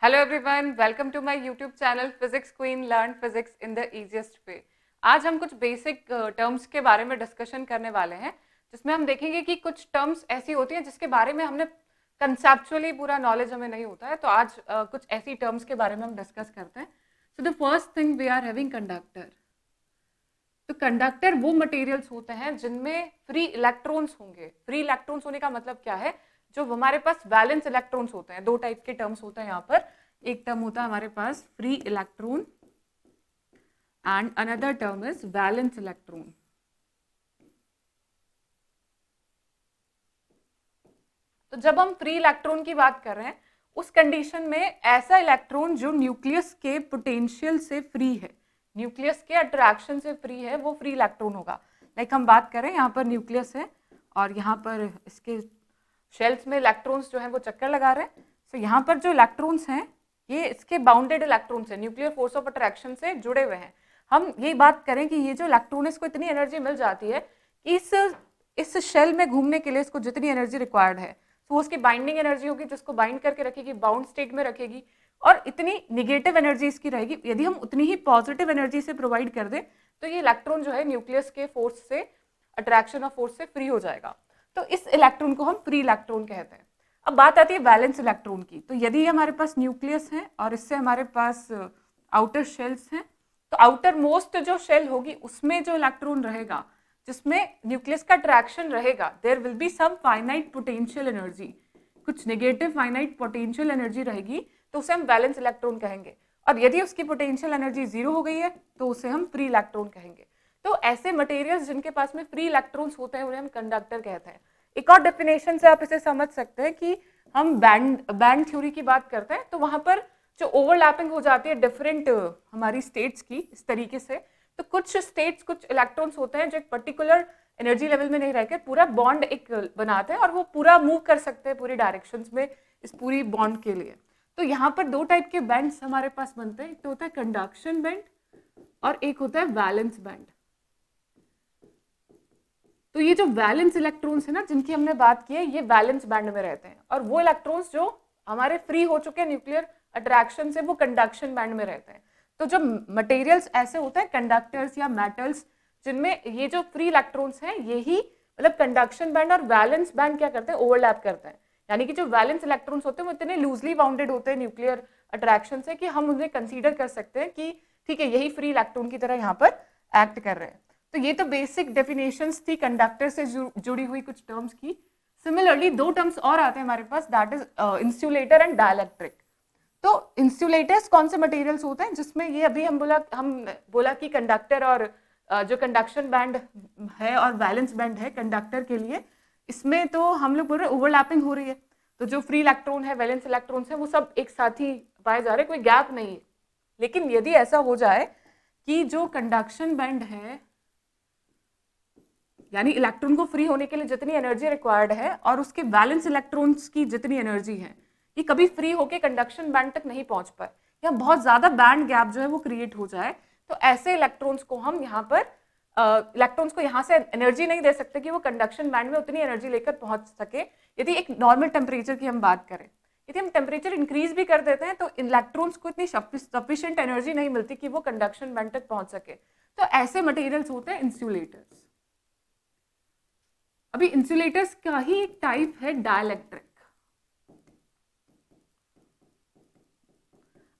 Hello everyone, welcome to my YouTube channel physics queen learn physics in the easiest way. आज हम कुछ basic terms के बारे में डिस्कशन करने वाले हैं, जिसमें हम देखेंगे कि कुछ टर्म्स ऐसी होती हैं जिसके बारे में हमने कंसेप्चुअली पूरा नॉलेज हमें नहीं होता है। तो आज कुछ ऐसी टर्म्स के बारे में हम डिस्कस करते हैं। So the first thing we are having conductor. तो कंडक्टर वो मटेरियल्स होते हैं जिनमें फ्री इलेक्ट्रॉन्स होंगे। फ्री इलेक्ट्रॉन्स होने का मतलब क्या है? जो हमारे पास वैलेंस इलेक्ट्रॉन्स होते हैं, दो टाइप के टर्म्स होते हैं यहाँ पर। एक टर्म होता है हमारे पास free electron and another term is valence electron. तो जब हम फ्री इलेक्ट्रॉन की बात कर रहे हैं, उस कंडीशन में ऐसा इलेक्ट्रॉन जो न्यूक्लियस के पोटेंशियल से फ्री है, न्यूक्लियस के अट्रैक्शन से फ्री है, वो फ्री इलेक्ट्रॉन होगा। लाइक हम बात करें, यहाँ पर न्यूक्लियस है और यहाँ पर इसके शेल्स में इलेक्ट्रॉन्स जो हैं वो चक्कर लगा रहे हैं। तो यहाँ पर जो इलेक्ट्रॉन्स हैं ये इसके बाउंडेड इलेक्ट्रॉन्स हैं, न्यूक्लियर फोर्स ऑफ अट्रैक्शन से जुड़े हुए हैं। हम ये बात करें कि ये जो इलेक्ट्रॉन है इसको इतनी एनर्जी मिल जाती है कि इस शेल में घूमने के लिए इसको जितनी एनर्जी रिक्वायर्ड है, तो उसकी बाइंडिंग एनर्जी होगी जिसको बाइंड करके रखेगी, बाउंड स्टेट में रखेगी, और इतनी निगेटिव एनर्जी इसकी रहेगी। यदि हम उतनी ही पॉजिटिव एनर्जी से प्रोवाइड कर दें तो ये इलेक्ट्रॉन जो है न्यूक्लियस के फोर्स से, अट्रैक्शन ऑफ फोर्स से फ्री हो जाएगा। तो इस इलेक्ट्रॉन को हम फ्री इलेक्ट्रॉन कहते हैं। अब बात आती है वैलेंस इलेक्ट्रॉन की। तो यदि हमारे पास न्यूक्लियस है और इससे हमारे पास आउटर शेल्स हैं, तो आउटर मोस्ट जो शेल होगी उसमें जो इलेक्ट्रॉन रहेगा, जिसमें न्यूक्लियस का अट्रैक्शन रहेगा, there will be some finite potential energy, कुछ नेगेटिव फाइनाइट पोटेंशियल एनर्जी रहेगी, तो उसे हम वैलेंस इलेक्ट्रॉन कहेंगे। और यदि उसकी पोटेंशियल एनर्जी जीरो हो गई है तो उसे हम फ्री इलेक्ट्रॉन कहेंगे। तो ऐसे मटेरियल्स जिनके पास में फ्री इलेक्ट्रॉन्स होते हैं उन्हें हम कंडक्टर कहते हैं। एक और डेफिनेशन से आप इसे समझ सकते हैं कि हम बैंड थ्योरी की बात करते हैं, तो वहां पर जो ओवरलैपिंग हो जाती है डिफरेंट हमारी स्टेट्स की, इस तरीके से, तो कुछ स्टेट्स, कुछ इलेक्ट्रॉन्स होते हैं जो एक पर्टिकुलर एनर्जी लेवल में नहीं रहकर पूरा बॉन्ड एक बनाते हैं और वो पूरा मूव कर सकते हैं पूरी डायरेक्शंस में इस पूरी बॉन्ड के लिए। तो यहाँ पर दो टाइप के बैंड्स हमारे पास बनते हैं, एक तो होता है कंडक्शन बैंड और एक होता है वैलेंस बैंड। तो ये जो वैलेंस इलेक्ट्रॉन्स है ना, जिनकी हमने बात की है, ये वैलेंस बैंड में रहते हैं, और वो इलेक्ट्रॉन्स जो हमारे फ्री हो चुके हैं न्यूक्लियर अट्रैक्शन से, वो कंडक्शन बैंड में रहते हैं। तो जो मटेरियल्स ऐसे होते हैं, कंडक्टर्स या मेटल्स, जिनमें ये जो फ्री इलेक्ट्रॉन्स हैं, यही मतलब कंडक्शन बैंड और वैलेंस बैंड क्या करते हैं, ओवरलैप करते हैं। यानी कि जो वैलेंस इलेक्ट्रॉन्स होते हैं वो इतने लूजली बाउंडेड होते हैं न्यूक्लियर अट्रैक्शन से कि हम उन्हें कंसीडर कर सकते हैं कि ठीक है, यही फ्री इलेक्ट्रॉन की तरह यहाँ पर एक्ट कर रहे हैं। तो ये तो बेसिक डेफिनेशंस थी कंडक्टर से जुड़ी हुई कुछ टर्म्स की। सिमिलरली दो टर्म्स और आते हैं हमारे पास, that is insulator and dielectric. तो इंसुलेटर्स कौन से मटेरियल्स होते हैं जिसमें ये अभी हम बोला कि कंडक्टर और जो कंडक्शन बैंड है और वैलेंस बैंड है कंडक्टर के लिए, इसमें तो हम लोग बोल रहे हैं ओवरलैपिंग हो रही है। तो जो फ्री इलेक्ट्रॉन है, वैलेंस इलेक्ट्रॉन्स है, वो सब एक साथ ही पाए जा रहे हैं, कोई गैप नहीं है। लेकिन यदि ऐसा हो जाए कि जो कंडक्शन बैंड है, यानी इलेक्ट्रॉन को फ्री होने के लिए जितनी एनर्जी रिक्वायर्ड है और उसके वैलेंस इलेक्ट्रॉन्स की जितनी एनर्जी है, ये कभी फ्री होके कंडक्शन बैंड तक नहीं पहुंच पाए, या बहुत ज्यादा बैंड गैप जो है वो क्रिएट हो जाए, तो ऐसे इलेक्ट्रॉन्स को हम यहाँ पर इलेक्ट्रॉन्स को यहाँ से एनर्जी नहीं दे सकते कि वो कंडक्शन बैंड में उतनी एनर्जी लेकर पहुंच सके। यदि एक नॉर्मल टेम्परेचर की हम बात करें, यदि हम टेम्परेचर इंक्रीज भी कर देते हैं तो इलेक्ट्रॉन्स को इतनी सफिशिएंट एनर्जी नहीं मिलती कि वो कंडक्शन बैंड तक पहुंच सके। तो ऐसे मटेरियल्स होते हैं इंसुलेटर्स। अभी इंसुलेटर्स का ही एक टाइप है डाइलेक्ट्रिक।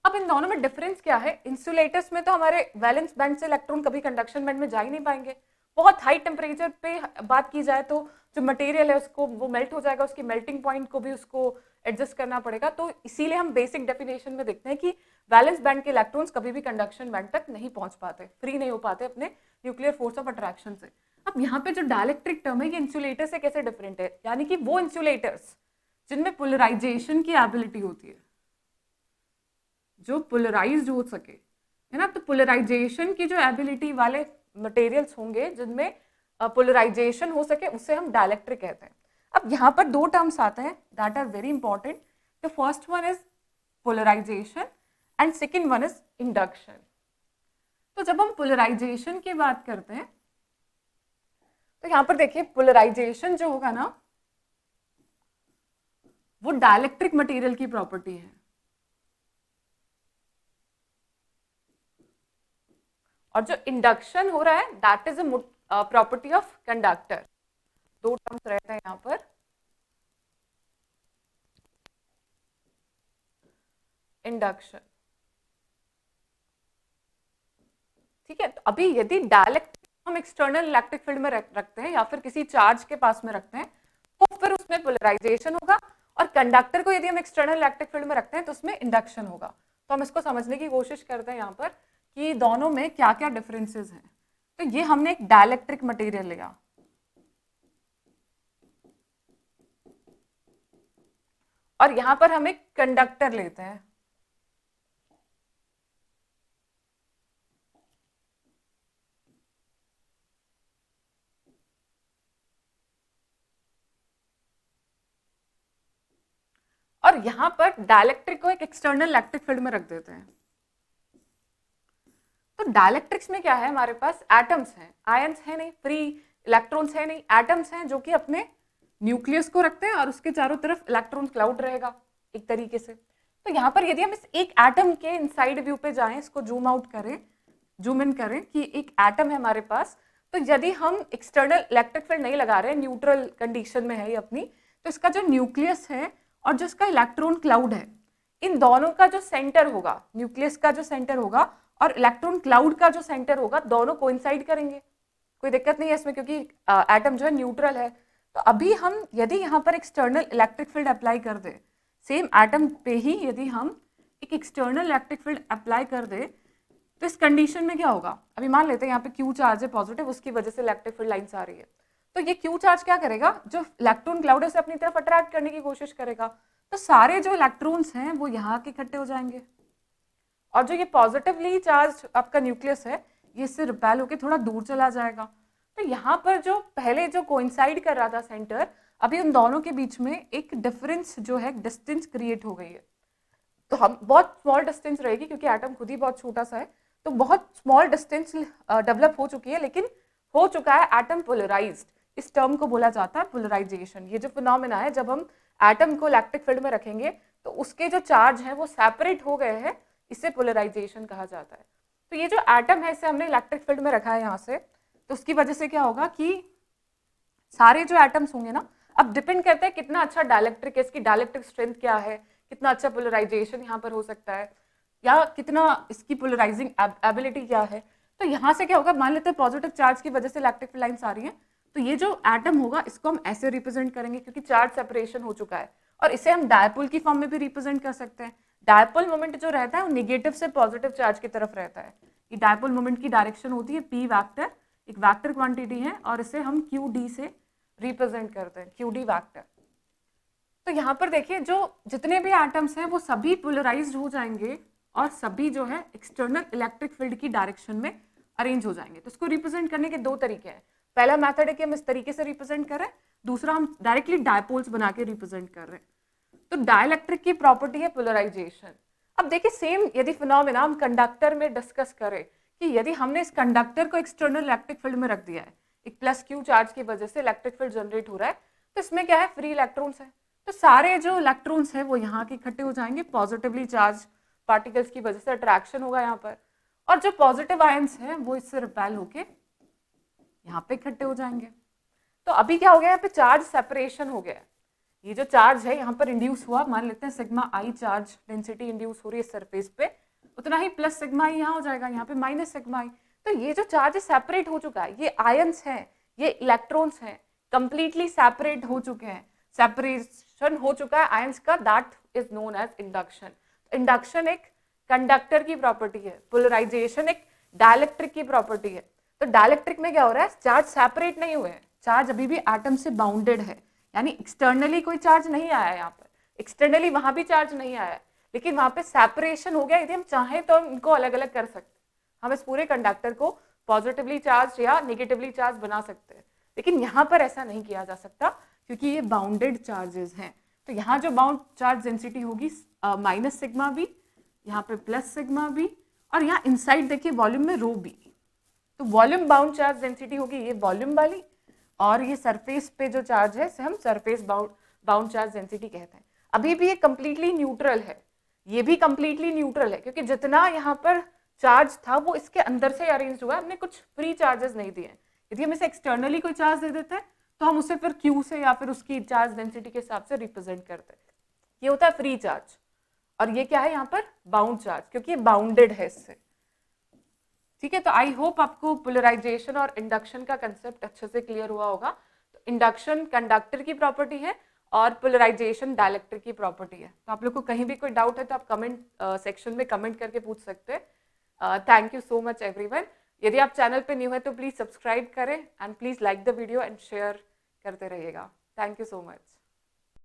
अब इन दोनों में डिफरेंस क्या है? इंसुलेटर्स में तो हमारे वैलेंस बैंड से इलेक्ट्रॉन कभी कंडक्शन बैंड में जा ही नहीं पाएंगे। बहुत हाई टेम्परेचर पे बात की जाए तो जो मटेरियल है उसको वो मेल्ट हो जाएगा, उसकी मेल्टिंग पॉइंट को भी उसको एडजस्ट करना पड़ेगा। तो इसीलिए हम बेसिक डेफिनेशन में देखते हैं कि वैलेंस बैंड के इलेक्ट्रॉन्स कभी भी कंडक्शन बैंड तक नहीं पहुंच पाते, फ्री नहीं हो पाते अपने न्यूक्लियर फोर्स ऑफ अट्रैक्शन से। अब यहाँ पे जो डाइलेक्ट्रिक टर्म है, ये इंसुलेटर से कैसे डिफरेंट है? यानी कि वो इंसुलेटर्स जिनमें पोलराइजेशन की एबिलिटी होती है, जो पोलराइज्ड हो सके, है ना। तो पोलराइजेशन की जो एबिलिटी वाले मटेरियल्स होंगे जिनमें पोलराइजेशन हो सके, उससे हम डाइलेक्ट्रिक कहते हैं। अब यहाँ पर दो टर्म्स आते हैं that are very important. The first one is polarisation and second one is induction. तो जब हम पोलराइजेशन की बात करते हैं तो यहाँ पर देखिए, पोलराइजेशन जो होगा ना, वो डाइलेक्ट्रिक मटेरियल की प्रॉपर्टी है। और जो इंडक्शन हो रहा है that is a property of conductor. दो टर्म्स रहते हैं यहाँ पर, इंडक्शन। ठीक है, तो अभी यदि डायलेक्ट्रिक हम एक्सटर्नल इलेक्ट्रिक फील्ड में रखते हैं या फिर किसी चार्ज के पास में रखते हैं तो फिर उसमें पोलराइजेशन होगा, और कंडक्टर को यदि हम एक्सटर्नल इलेक्ट्रिक फील्ड में रखते हैं तो उसमें इंडक्शन होगा। तो हम इसको समझने की कोशिश करते हैं यहाँ पर कि दोनों में क्या क्या डिफरेंसेस हैं। तो ये हमने एक डायलेक्ट्रिक मटेरियल लिया, और यहां पर हम एक कंडक्टर लेते हैं। और यहां पर डायलेक्ट्रिक को एक एक्सटर्नल इलेक्ट्रिक फील्ड में रख देते हैं। तो डायलेक्ट्रिक्स में क्या है, हमारे पास एटम्स हैं, आयंस है नहीं, फ्री इलेक्ट्रॉन्स है नहीं, एटम्स हैं जो कि अपने न्यूक्लियस को रखते हैं और उसके चारों तरफ इलेक्ट्रॉन क्लाउड रहेगा एक तरीके से। तो यहाँ पर यदि हम इस एक एटम के इनसाइड व्यू पे जाएं, इसको जूम आउट करें, जूम इन करें कि एक एटम है हमारे पास, तो यदि हम एक्सटर्नल इलेक्ट्रिक फील्ड नहीं लगा रहे हैं, न्यूट्रल कंडीशन में है ये अपनी, तो इसका जो न्यूक्लियस है और जो इसका इलेक्ट्रॉन क्लाउड है, इन दोनों का जो सेंटर होगा, न्यूक्लियस का जो सेंटर होगा और इलेक्ट्रॉन क्लाउड का जो सेंटर होगा, दोनों कोइंसाइड करेंगे। कोई दिक्कत नहीं है इसमें क्योंकि एटम जो है न्यूट्रल है। तो अभी हम यदि यहाँ पर एक्सटर्नल इलेक्ट्रिक फील्ड अप्लाई कर दे, सेम एटम पे ही यदि हम एक एक्सटर्नल इलेक्ट्रिक फील्ड अप्लाई कर दे, तो इस कंडीशन में क्या होगा, अभी मान लेते हैं यहाँ पे क्यू चार्ज है पॉजिटिव, उसकी वजह से इलेक्ट्रिक फील्ड लाइन्स आ रही है। तो ये क्यू चार्ज क्या करेगा, जो इलेक्ट्रॉन क्लाउड है उसे अपनी तरफ अट्रैक्ट करने की कोशिश करेगा। तो सारे जो इलेक्ट्रॉन्स हैं वो यहाँ के इकट्ठे हो जाएंगे, और जो ये पॉजिटिवली चार्ज आपका न्यूक्लियस है ये इससे रिपेल होकर थोड़ा दूर चला जाएगा। तो यहाँ पर जो पहले जो कोइंसाइड कर रहा था सेंटर, अभी उन दोनों के बीच में एक डिफरेंस जो है, डिस्टेंस क्रिएट हो गई है। तो हम बहुत स्मॉल डिस्टेंस रहेगी क्योंकि एटम खुद ही बहुत छोटा सा है, तो बहुत स्मॉल डिस्टेंस डेवलप हो चुकी है, लेकिन हो चुका है एटम पोलराइज्ड। इस टर्म को बोला जाता है पोलराइजेशन। ये जो फिनोमेना है, जब हम एटम को इलेक्ट्रिक फील्ड में रखेंगे तो उसके जो चार्ज हैं वो सेपरेट हो गए हैं, इसे पोलराइजेशन कहा जाता है। तो ये जो एटम है इसे हमने इलेक्ट्रिक फील्ड में रखा है यहाँ से, तो उसकी वजह से क्या होगा कि सारे जो एटम्स होंगे ना, अब डिपेंड करता है कितना अच्छा डायलेक्ट्रिक है, इसकी डायलेक्ट्रिक स्ट्रेंथ क्या है, कितना अच्छा पोलराइजेशन यहाँ पर हो सकता है, या कितना इसकी पोलराइजिंग एबिलिटी क्या है। तो यहाँ से क्या होगा, मान लेते हैं पॉजिटिव चार्ज की वजह से इलेक्ट्रिक फील्ड लाइन्स आ रही हैं, तो ये जो एटम होगा इसको हम ऐसे रिप्रेजेंट करेंगे क्योंकि चार्ज सेपरेशन हो चुका है, और इसे हम डायपोल की फॉर्म में भी रिप्रेजेंट कर सकते हैं। डायपोल मोमेंट जो रहता है वो नेगेटिव से पॉजिटिव चार्ज की तरफ रहता है। ये डायपोल मोमेंट की डायरेक्शन होती है पी वैक्टर, एक वैक्टर क्वांटिटी है, और इसे हम क्यू डी से रिप्रेजेंट करते हैं, क्यू डी वैक्टर। तो यहाँ पर देखिए जो जितने भी एटम्स हैं वो सभी पोलराइज्ड हो जाएंगे और सभी जो है एक्सटर्नल इलेक्ट्रिक फील्ड की डायरेक्शन में अरेंज हो जाएंगे। तो इसको रिप्रेजेंट करने के दो तरीके हैं। पहला मेथड है कि हम इस तरीके से रिप्रेजेंट कर रहे हैं, दूसरा हम डायरेक्टली डायपोल्स बना के रिप्रेजेंट कर रहे हैं। तो डाइलेक्ट्रिक की प्रॉपर्टी है पोलराइजेशन। अब देखिए सेम यदि फिनोमेना हम कंडक्टर में डिस्कस करें कि यदि हमने इस कंडक्टर को एक्सटर्नल इलेक्ट्रिक फील्ड में रख दिया है, एक प्लस क्यू चार्ज की वजह से इलेक्ट्रिक फील्ड जनरेट हो रहा है, तो इसमें क्या है, फ्री इलेक्ट्रॉन्स है। तो सारे जो इलेक्ट्रॉन्स हैं वो यहाँ के इकट्ठे हो जाएंगे, पॉजिटिवली चार्ज पार्टिकल्स की वजह से अट्रैक्शन होगा यहाँ पर, और जो पॉजिटिव आयंस हैं वो इससे रिपेल होके यहाँ पे इकट्ठे हो जाएंगे। तो अभी क्या हो गया, यहाँ पे चार्ज सेपरेशन हो गया है। ये जो चार्ज है यहाँ पर इंड्यूस हुआ, मान लेते हैं सिग्मा आई चार्ज डेंसिटी इंड्यूस हो रही है सरफेस पे, उतना ही प्लस सिग्मा आई यहाँ हो जाएगा, यहाँ पे माइनस सिग्मा आई। तो ये जो चार्ज सेपरेट हो चुका है, ये आयंस हैं, ये इलेक्ट्रॉन्स हैं, कंप्लीटली सेपरेट हो चुके हैं, सेपरेशन हो चुका है आयंस का, that is known as induction. Induction एक कंडक्टर की प्रॉपर्टी है, पोलराइजेशन एक डाइलेक्ट्रिक की प्रॉपर्टी है। तो डाइलेक्ट्रिक में क्या हो रहा है, चार्ज सेपरेट नहीं हुए हैं, चार्ज अभी भी एटम से बाउंडेड है, यानी एक्सटर्नली कोई चार्ज नहीं आया है यहाँ पर, एक्सटर्नली वहां भी चार्ज नहीं आया है, लेकिन वहां पे सेपरेशन हो गया। यदि हम चाहें तो हम इनको अलग अलग कर सकते हैं, हम इस पूरे कंडक्टर को पॉजिटिवली चार्ज या नेगेटिवली चार्ज बना सकते हैं, लेकिन यहाँ पर ऐसा नहीं किया जा सकता क्योंकि ये बाउंडेड चार्जेस हैं। तो यहाँ जो बाउंड चार्ज डेंसिटी होगी माइनस सिग्मा बी, यहाँ पे प्लस सिग्मा बी, और यहाँ इनसाइड देखिए वॉल्यूम में रो बी। तो वॉल्यूम बाउंड चार्ज डेंसिटी होगी ये वॉल्यूम वाली, और ये सरफेस पे जो चार्ज है इसे हम सरफेस बाउंड चार्ज डेंसिटी कहते हैं। अभी भी ये कंप्लीटली न्यूट्रल है, ये भी कंप्लीटली न्यूट्रल है, क्योंकि जितना यहाँ पर चार्ज था वो इसके अंदर से अरेंज हुआ है, हमने कुछ फ्री चार्जेस नहीं दिए हैं। यदि हम इसे एक्सटर्नली कोई चार्ज दे देते हैं तो हम उसे फिर क्यू से या फिर उसकी चार्ज डेंसिटी के हिसाब से रिप्रेजेंट करते हैं। ये होता है फ्री चार्ज। और ये क्या है यहाँ पर, बाउंड चार्ज, क्योंकि ये बाउंडेड है इससे। ठीक है, तो आई होप आपको पोलराइजेशन और इंडक्शन का कंसेप्ट अच्छे से क्लियर हुआ होगा। तो इंडक्शन कंडक्टर की प्रॉपर्टी है और पोलराइजेशन डायलेक्ट्रिक की प्रॉपर्टी है। तो आप लोग को कहीं भी कोई डाउट है तो आप कमेंट सेक्शन में कमेंट करके पूछ सकते हैं। Thank you so much everyone. यदि आप चैनल पे न्यू है तो प्लीज सब्सक्राइब करें and please like the video and share करते रहिएगा। Thank you so much.